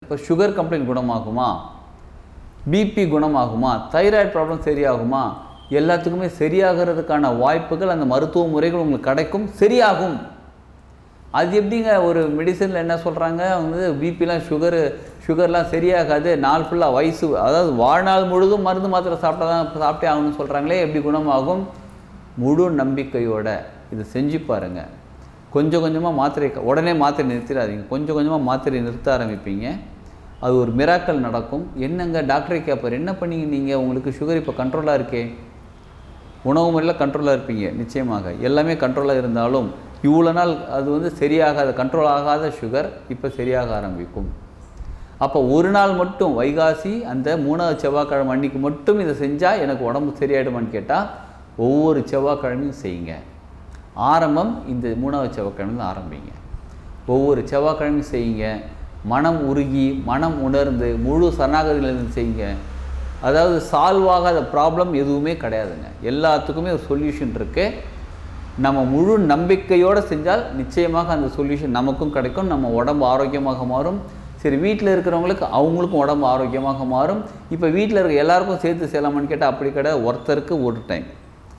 இப்போ sugar complaint குணமாகுமா, BP குணமாகுமா, தைராய்டு ப்ராப்ளம் சரியாகுமா, எல்லாத்துக்குமே சரியாகிறதுக்கான வாய்ப்புகள் அந்த மருத்துவ முறைகள் உங்களுக்கு கிடைக்கும், சரியாகும். அது எப்படிங்க ஒரு மெடிசனில் என்ன சொல்கிறாங்க வந்து பிபிலாம் சுகர்லாம் சரியாகாது, நாள் ஃபுல்லாக வயசு அதாவது வாழ்நாள் முழுதும் மருந்து மாத்திரை சாப்பிட்டே ஆகணும்னு சொல்கிறாங்களே, எப்படி குணமாகும்? முழு நம்பிக்கையோட இதை செஞ்சு பாருங்கள். கொஞ்சம் கொஞ்சமாக உடனே மாத்திரை நிறுத்திடாதீங்க. கொஞ்சம் கொஞ்சமாக மாத்திரை நிறுத்த ஆரம்பிப்பீங்க. அது ஒரு மிராக்கல் நடக்கும். என்னங்க டாக்டரை கேட்பார், என்ன பண்ணீங்க நீங்கள், உங்களுக்கு சுகர் இப்போ கண்ட்ரோலாக இருக்கே? உணவு முறையில் கண்ட்ரோலாக இருப்பீங்க நிச்சயமாக, எல்லாமே கண்ட்ரோலாக இருந்தாலும் இவ்வளோ நாள் அது வந்து சரியாகாத கண்ட்ரோல் ஆகாத சுகர் இப்போ சரியாக ஆரம்பிக்கும். அப்போ ஒரு நாள் மட்டும் வைகாசி அந்த 3வது செவ்வாய்க்கிழமை அன்றைக்கி மட்டும் இதை செஞ்சால் எனக்கு உடம்பு சரியாயிடுமான்னு கேட்டால் ஒவ்வொரு செவ்வாய்க்கிழமையும் செய்யுங்க. ஆரம்பம் இந்த 3வது செவ்வாய்க்கிழமையில் ஆரம்பிங்க. ஒவ்வொரு செவ்வாய்க்கிழமையும் செய்யுங்க. மனம் உருகி மனம் உணர்ந்து முழு சரணாகதியிலிருந்து செய்யுங்க. அதாவது சால்வ் ஆகாத ப்ராப்ளம் எதுவுமே கிடையாதுங்க. எல்லாத்துக்குமே ஒரு சொல்யூஷன் இருக்குது. நம்ம முழு நம்பிக்கையோடு செஞ்சால் நிச்சயமாக அந்த சொல்யூஷன் நமக்கும் கிடைக்கும். நம்ம உடம்பு ஆரோக்கியமாக மாறும். சரி, வீட்டில் இருக்கிறவங்களுக்கு அவங்களுக்கும் உடம்பு ஆரோக்கியமாக மாறும். இப்போ வீட்டில் இருக்க எல்லாருக்கும் சேர்த்து செய்யலாமான்னு கேட்டால் அப்படி கிடையாது. ஒருத்தருக்கு ஒரு டைம்.